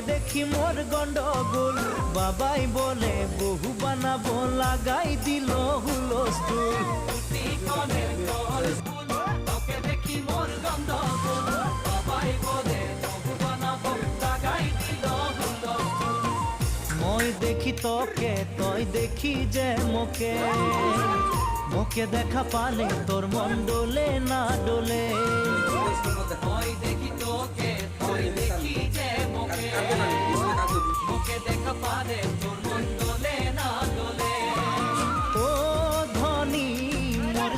দেখি মোর গন্ডগোল, বাবাই বলে বহু বানাবো, লাগাই দিল হুলস্থুল। তোকে দেখি মোর গন্ডগোল, বাবাই বলে বহু বানাবো, লাগাই দিল হুলস্থুল। মই দেখি তোকে, তই দেখি যে মোকে, মোকে দেখা পালে তোর মন ডোলে না ডোলে। মই দেখি তোকে, তই দেখি যে মোকে, মোকে দেখা পালে তোর মন ডোলে না ডোলে। ও ধনী মোর